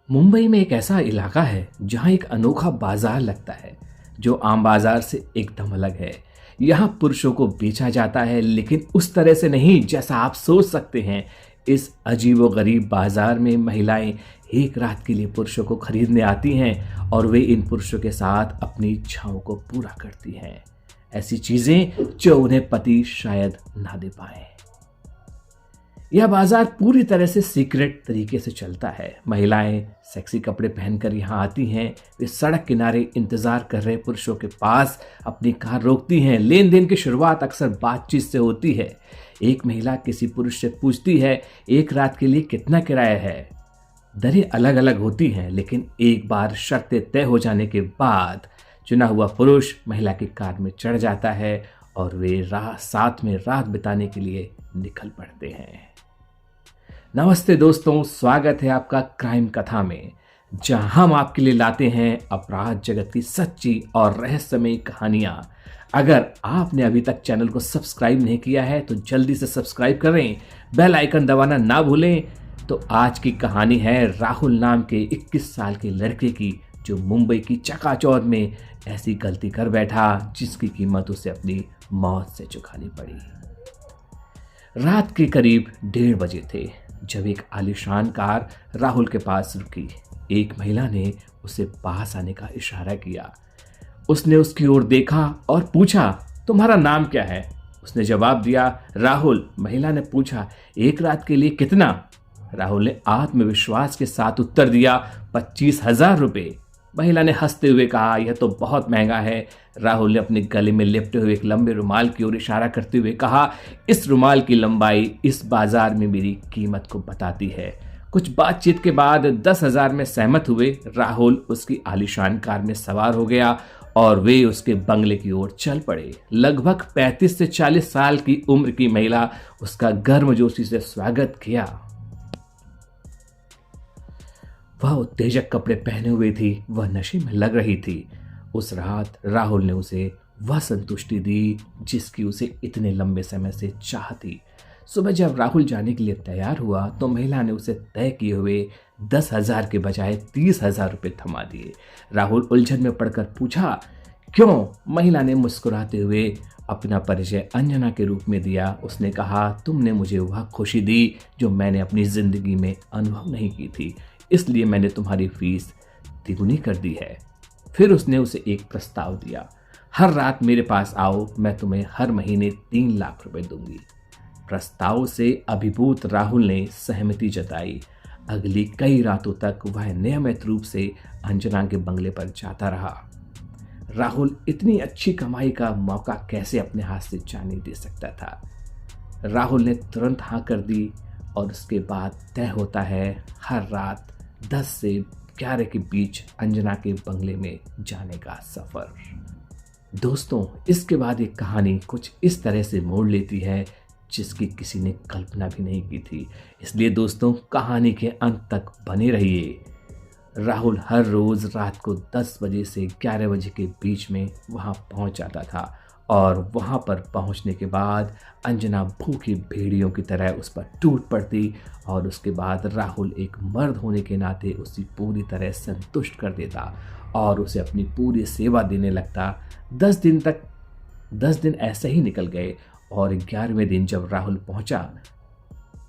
मुंबई में एक ऐसा इलाका है जहां एक अनोखा बाजार लगता है जो आम बाजार से एकदम अलग है। यहाँ पुरुषों को बेचा जाता है, लेकिन उस तरह से नहीं जैसा आप सोच सकते हैं। इस अजीबोगरीब बाजार में महिलाएं एक रात के लिए पुरुषों को खरीदने आती हैं और वे इन पुरुषों के साथ अपनी इच्छाओं को पूरा करती हैं। ऐसी चीजें जो उन्हें पति शायद ना दे पाए। यह बाजार पूरी तरह से सीक्रेट तरीके से चलता है। महिलाएं सेक्सी कपड़े पहनकर यहाँ आती हैं। वे सड़क किनारे इंतजार कर रहे पुरुषों के पास अपनी कार रोकती हैं। लेन देन की शुरुआत अक्सर बातचीत से होती है। एक महिला किसी पुरुष से पूछती है, एक रात के लिए कितना किराया है। दरें अलग अलग होती हैं, लेकिन एक बार शर्तें तय हो जाने के बाद चुना हुआ पुरुष महिला की कार में चढ़ जाता है और वे साथ में रात बिताने के लिए निकल पड़ते हैं। नमस्ते दोस्तों, स्वागत है आपका क्राइम कथा में, जहां हम आपके लिए लाते हैं अपराध जगत की सच्ची और रहस्यमयी कहानियां। अगर आपने अभी तक चैनल को सब्सक्राइब नहीं किया है तो जल्दी से सब्सक्राइब करें, बेल आइकन दबाना ना भूलें। तो आज की कहानी है राहुल नाम के 21 साल के लड़के की, जो मुंबई की चकाचौंध में ऐसी गलती कर बैठा जिसकी कीमत उसे अपनी मौत से चुकानी पड़ी। रात के करीब 1:30 बजे थे जब एक आलीशान कार राहुल के पास रुकी। एक महिला ने उसे पास आने का इशारा किया। उसने उसकी ओर देखा और पूछा, तुम्हारा नाम क्या है? उसने जवाब दिया, राहुल। महिला ने पूछा, एक रात के लिए कितना? राहुल ने आत्मविश्वास के साथ उत्तर दिया, 25,000 रुपए। महिला ने हंसते हुए कहा, यह तो बहुत महंगा है। राहुल ने अपने गले में लिपटे हुए एक लंबे रुमाल की ओर इशारा करते हुए कहा, इस रुमाल की लंबाई इस बाजार में मेरी कीमत को बताती है। कुछ बातचीत के बाद 10,000 में सहमत हुए। राहुल उसकी आलीशान कार में सवार हो गया और वे उसके बंगले की ओर चल पड़े। लगभग 35 से 40 साल की उम्र की महिला उसका गर्मजोशी से स्वागत किया। वह उत्तेजक कपड़े पहने हुए थी, वह नशे में लग रही थी। उस रात राहुल ने उसे वह संतुष्टि दी जिसकी उसे इतने लंबे समय से चाह थी। सुबह जब राहुल जाने के लिए तैयार हुआ तो महिला ने उसे तय किए हुए 10,000 के बजाय 30,000 रुपये थमा दिए। राहुल उलझन में पड़कर पूछा, क्यों? महिला ने मुस्कुराते हुए अपना परिचय अंजना के रूप में दिया। उसने कहा, तुमने मुझे वह खुशी दी जो मैंने अपनी जिंदगी में अनुभव नहीं की थी, इसलिए मैंने तुम्हारी फीस तिगुनी कर दी है। फिर उसने उसे एक प्रस्ताव दिया, हर रात मेरे पास आओ, मैं तुम्हें हर महीने 3 लाख रुपए दूंगी। प्रस्ताव से अभिभूत राहुल ने सहमति जताई। अगली कई रातों तक वह नियमित रूप से अंजना के बंगले पर जाता रहा। राहुल इतनी अच्छी कमाई का मौका कैसे अपने हाथ से जाने दे सकता था। राहुल ने तुरंत हाँ कर दी और उसके बाद तय होता है हर रात 10 से 11 के बीच अंजना के बंगले में जाने का सफर। दोस्तों, इसके बाद एक कहानी कुछ इस तरह से मोड़ लेती है जिसकी किसी ने कल्पना भी नहीं की थी। इसलिए दोस्तों, कहानी के अंत तक बने रहिए। राहुल हर रोज रात को 10 बजे से 11 बजे के बीच में वहां पहुंच जाता था और वहां पर पहुंचने के बाद अंजना भूखी भेड़ियों की तरह उस पर टूट पड़ती और उसके बाद राहुल एक मर्द होने के नाते उसे पूरी तरह संतुष्ट कर देता और उसे अपनी पूरी सेवा देने लगता। 10 दिन ऐसे ही निकल गए और 11वें दिन जब राहुल पहुंचा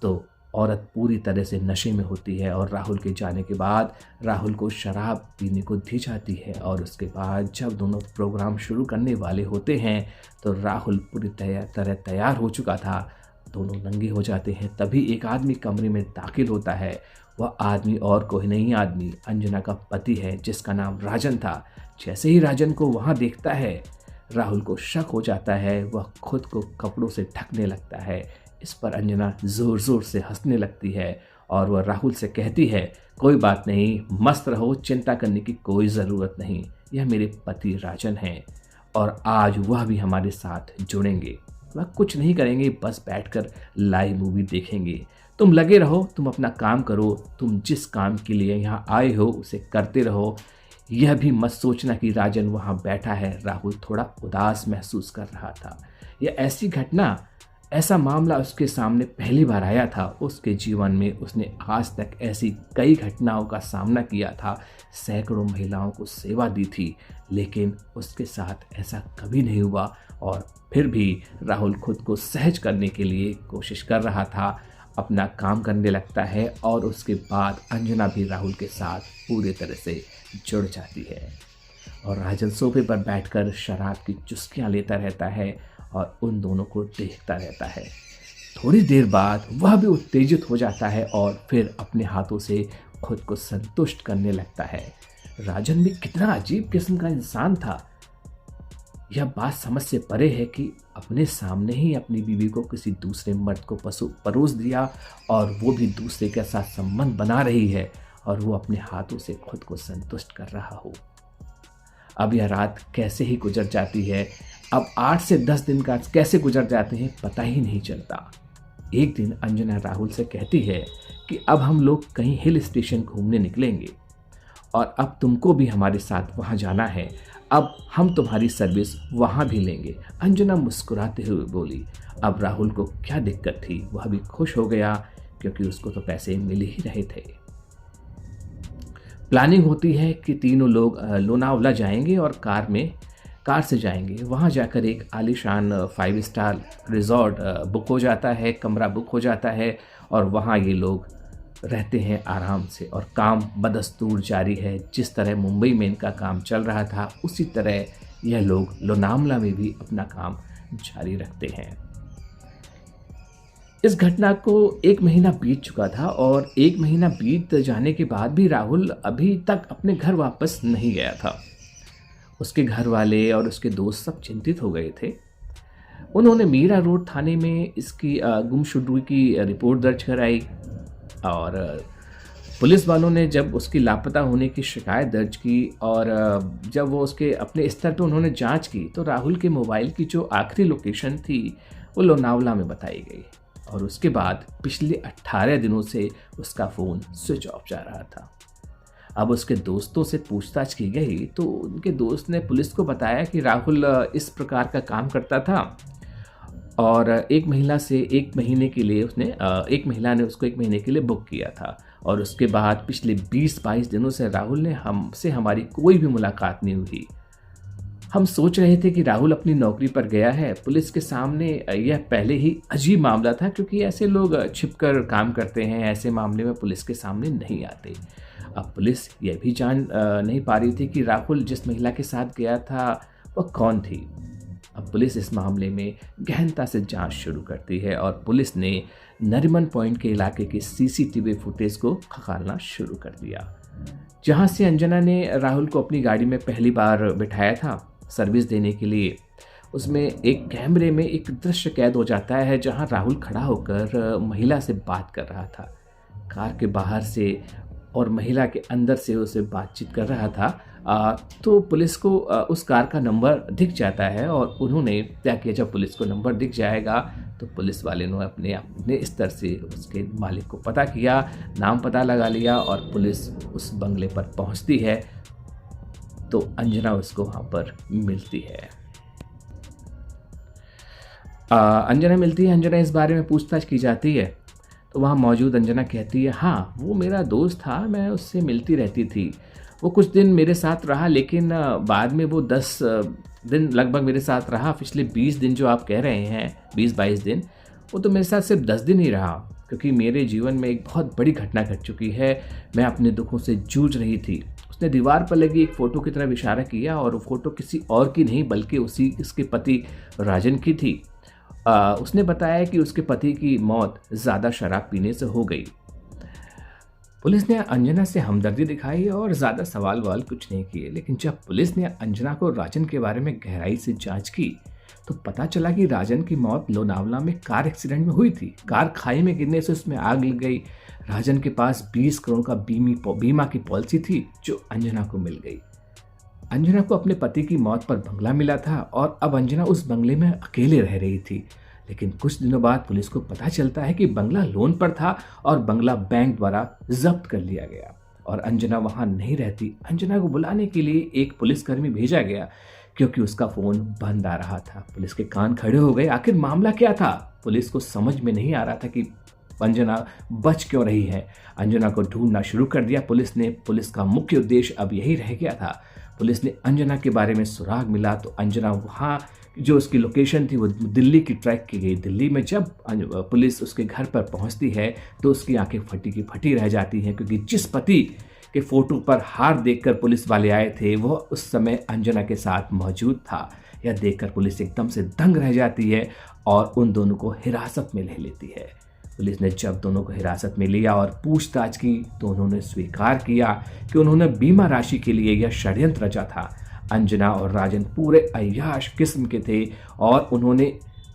तो औरत पूरी तरह से नशे में होती है और राहुल के जाने के बाद राहुल को शराब पीने को दी जाती है। और उसके बाद जब दोनों प्रोग्राम शुरू करने वाले होते हैं तो राहुल पूरी तरह तैयार हो चुका था। दोनों नंगे हो जाते हैं। तभी एक आदमी कमरे में दाखिल होता है। वह आदमी और कोई नहीं, आदमी अंजना का पति है जिसका नाम राजन था। जैसे ही राजन को वहाँ देखता है राहुल को शक हो जाता है। वह खुद को कपड़ों से ढकने लगता है। इस पर अंजना जोर जोर से हंसने लगती है और वह राहुल से कहती है, कोई बात नहीं, मस्त रहो, चिंता करने की कोई ज़रूरत नहीं। यह मेरे पति राजन हैं और आज वह भी हमारे साथ जुड़ेंगे। वह कुछ नहीं करेंगे, बस बैठकर लाइव मूवी देखेंगे। तुम लगे रहो, तुम अपना काम करो, तुम जिस काम के लिए यहाँ आए हो उसे करते रहो। यह भी मत सोचना कि राजन वहाँ बैठा है। राहुल थोड़ा उदास महसूस कर रहा था। यह ऐसी घटना ऐसा मामला उसके सामने पहली बार आया था। उसके जीवन में उसने आज तक ऐसी कई घटनाओं का सामना किया था, सैकड़ों महिलाओं को सेवा दी थी, लेकिन उसके साथ ऐसा कभी नहीं हुआ। और फिर भी राहुल खुद को सहज करने के लिए कोशिश कर रहा था, अपना काम करने लगता है और उसके बाद अंजना भी राहुल के साथ पूरी तरह से जुड़ जाती है। और राजन सोफे पर बैठकर शराब की चुस्कियां लेता रहता है और उन दोनों को देखता रहता है। थोड़ी देर बाद वह भी उत्तेजित हो जाता है और फिर अपने हाथों से खुद को संतुष्ट करने लगता है। राजन भी कितना अजीब किस्म का इंसान था। यह बात समझ से परे है कि अपने सामने ही अपनी बीवी को किसी दूसरे मर्द को परोस दिया और वो भी दूसरे के साथ संबंध बना रही है और वो अपने हाथों से खुद को संतुष्ट कर रहा हो। अब यह रात कैसे ही गुजर जाती है, अब 8 से 10 दिन का कैसे गुजर जाते हैं पता ही नहीं चलता। एक दिन अंजना राहुल से कहती है कि अब हम लोग कहीं हिल स्टेशन घूमने निकलेंगे और अब तुमको भी हमारे साथ वहाँ जाना है। अब हम तुम्हारी सर्विस वहाँ भी लेंगे। अंजना मुस्कुराते हुए बोली। अब राहुल को क्या दिक्कत थी, वह भी खुश हो गया क्योंकि उसको तो पैसे मिल ही रहे थे। प्लानिंग होती है कि तीनों लोग लोनावला जाएंगे और कार से जाएंगे। वहाँ जाकर एक आलीशान 5 स्टार रिजॉर्ट बुक हो जाता है, कमरा बुक हो जाता है और वहाँ ये लोग रहते हैं आराम से। और काम बदस्तूर जारी है। जिस तरह मुंबई में इनका काम चल रहा था उसी तरह यह लोग लोनावला में भी अपना काम जारी रखते हैं। इस घटना को 1 महीना बीत चुका था और 1 महीना बीत जाने के बाद भी राहुल अभी तक अपने घर वापस नहीं गया था। उसके घर वाले और उसके दोस्त सब चिंतित हो गए थे। उन्होंने मीरा रोड थाने में इसकी गुमशुदगी की रिपोर्ट दर्ज कराई और पुलिस वालों ने जब उसकी लापता होने की शिकायत दर्ज की और जब वो उसके अपने स्तर पर उन्होंने जांच की तो राहुल के मोबाइल की जो आखिरी लोकेशन थी वो लोनावला में बताई गई और उसके बाद पिछले 18 दिनों से उसका फ़ोन स्विच ऑफ जा रहा था। अब उसके दोस्तों से पूछताछ की गई तो उनके दोस्त ने पुलिस को बताया कि राहुल इस प्रकार का काम करता था और एक महिला ने उसको 1 महीने के लिए बुक किया था और उसके बाद पिछले 20-22 दिनों से राहुल ने हमसे हमारी कोई भी मुलाकात नहीं हुई। हम सोच रहे थे कि राहुल अपनी नौकरी पर गया है। पुलिस के सामने यह पहले ही अजीब मामला था क्योंकि ऐसे लोग छिपकर काम करते हैं, ऐसे मामले में पुलिस के सामने नहीं आते। अब पुलिस यह भी जान नहीं पा रही थी कि राहुल जिस महिला के साथ गया था वह कौन थी। अब पुलिस इस मामले में गहनता से जांच शुरू करती है और पुलिस ने नरीमन पॉइंट के इलाके के सीसीटीवी फुटेज को खंगालना शुरू कर दिया, जहां से अंजना ने राहुल को अपनी गाड़ी में पहली बार बिठाया था सर्विस देने के लिए। उसमें एक कैमरे में एक दृश्य कैद हो जाता है जहां राहुल खड़ा होकर महिला से बात कर रहा था। कार के बाहर से और महिला के अंदर से उसे बातचीत कर रहा था। तो पुलिस को उस कार का नंबर दिख जाता है और उन्होंने क्या किया, जब पुलिस को नंबर दिख जाएगा तो पुलिस वाले ने अपने स्तर से उसके मालिक को पता किया, नाम पता लगा लिया और पुलिस उस बंगले पर पहुंचती है तो अंजना उसको वहाँ पर मिलती है। अंजना इस बारे में पूछताछ की जाती है तो वहाँ मौजूद अंजना कहती है, हाँ वो मेरा दोस्त था, मैं उससे मिलती रहती थी। वो कुछ दिन मेरे साथ रहा लेकिन बाद में वो 10 दिन लगभग मेरे साथ रहा। पिछले 20 दिन जो आप कह रहे हैं, 20-22 दिन, वो तो मेरे साथ सिर्फ 10 दिन ही रहा क्योंकि मेरे जीवन में एक बहुत बड़ी घटना घट चुकी है। मैं अपने दुखों से जूझ रही थी। उसने दीवार पर लगी एक फ़ोटो की तरफ इशारा किया और वो फ़ोटो किसी और की नहीं बल्कि उसके पति राजन की थी। उसने बताया कि उसके पति की मौत ज़्यादा शराब पीने से हो गई। पुलिस ने अंजना से हमदर्दी दिखाई और ज़्यादा सवाल कुछ नहीं किए, लेकिन जब पुलिस ने अंजना को राजन के बारे में गहराई से जांच की तो पता चला कि राजन की मौत लोनावला में कार एक्सीडेंट में हुई थी। कार खाई में गिरने से उसमें आग लग गई। राजन के पास 20 करोड़ का बीमा की पॉलिसी थी जो अंजना को मिल गई। अंजना को अपने पति की मौत पर बंगला मिला था और अब अंजना उस बंगले में अकेले रह रही थी। लेकिन कुछ दिनों बाद पुलिस को पता चलता है कि बंगला लोन पर था और बंगला बैंक द्वारा जब्त कर लिया गया और अंजना वहां नहीं रहती। अंजना को बुलाने के लिए एक पुलिसकर्मी भेजा गया क्योंकि उसका फोन बंद आ रहा था। पुलिस के कान खड़े हो गए, आखिर मामला क्या था? पुलिस को समझ में नहीं आ रहा था कि अंजना बच क्यों रही है। अंजना को ढूंढना शुरू कर दिया पुलिस का मुख्य उद्देश्य अब यही रह गया था। पुलिस ने अंजना के बारे में सुराग मिला तो अंजना वहाँ जो उसकी लोकेशन थी वो दिल्ली की ट्रैक की गई। दिल्ली में जब पुलिस उसके घर पर पहुंचती है तो उसकी आंखें फटी की फटी रह जाती हैं, क्योंकि जिस पति के फोटो पर हार देखकर पुलिस वाले आए थे वो उस समय अंजना के साथ मौजूद था। यह देखकर पुलिस एकदम से दंग रह जाती है और उन दोनों को हिरासत में ले लेती है। पुलिस ने जब दोनों को हिरासत में लिया और पूछताछ की तो उन्होंने स्वीकार किया कि उन्होंने बीमा राशि के लिए यह षड्यंत्र रचा था। अंजना और राजन पूरे अय्याश किस्म के थे और उन्होंने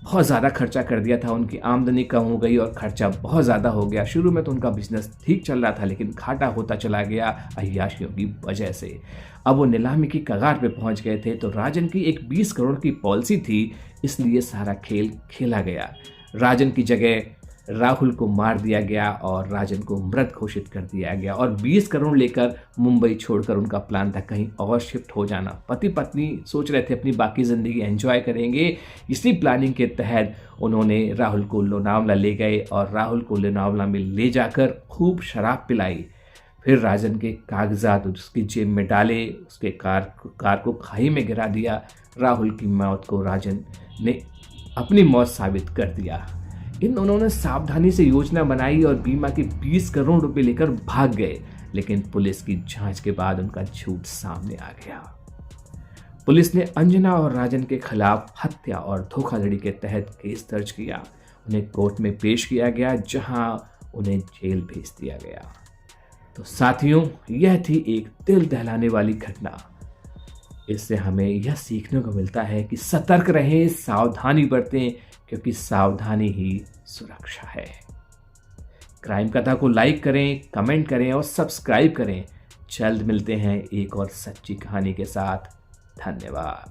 बहुत ज़्यादा खर्चा कर दिया था। उनकी आमदनी कम हो गई और खर्चा बहुत ज़्यादा हो गया। शुरू में तो उनका बिजनेस ठीक चल रहा था लेकिन घाटा होता चला गया अय्याशियों की वजह से। अब वो नीलामी की कगार पे पहुंच गए थे तो राजन की एक 20 करोड़ की पॉलिसी थी, इसलिए सारा खेल खेला गया। राजन की जगह राहुल को मार दिया गया और राजन को मृत घोषित कर दिया गया और 20 करोड़ लेकर मुंबई छोड़कर उनका प्लान था कहीं और शिफ्ट हो जाना। पति पत्नी सोच रहे थे अपनी बाकी ज़िंदगी एंजॉय करेंगे। इसी प्लानिंग के तहत उन्होंने राहुल को लोनावला ले गए और राहुल को लोनावला में ले जाकर खूब शराब पिलाई। फिर राजन के कागजात उसकी जेब में डाले, उसके कार को खाई में गिरा दिया। राहुल की मौत को राजन ने अपनी मौत साबित कर दिया। इन दोनों ने सावधानी से योजना बनाई और बीमा के 20 करोड़ रुपए लेकर भाग गए, लेकिन पुलिस की जांच के बाद उनका झूठ सामने आ गया। पुलिस ने अंजना और राजन के खिलाफ हत्या और धोखाधड़ी के तहत केस दर्ज किया। उन्हें कोर्ट में पेश किया गया जहां उन्हें जेल भेज दिया गया। तो साथियों, यह थी एक दिल दहलाने वाली घटना। इससे हमें यह सीखने को मिलता है कि सतर्क रहें, सावधानी बरतें, क्योंकि सावधानी ही सुरक्षा है। क्राइम कथा को लाइक करें, कमेंट करें और सब्सक्राइब करें। जल्द मिलते हैं एक और सच्ची कहानी के साथ। धन्यवाद।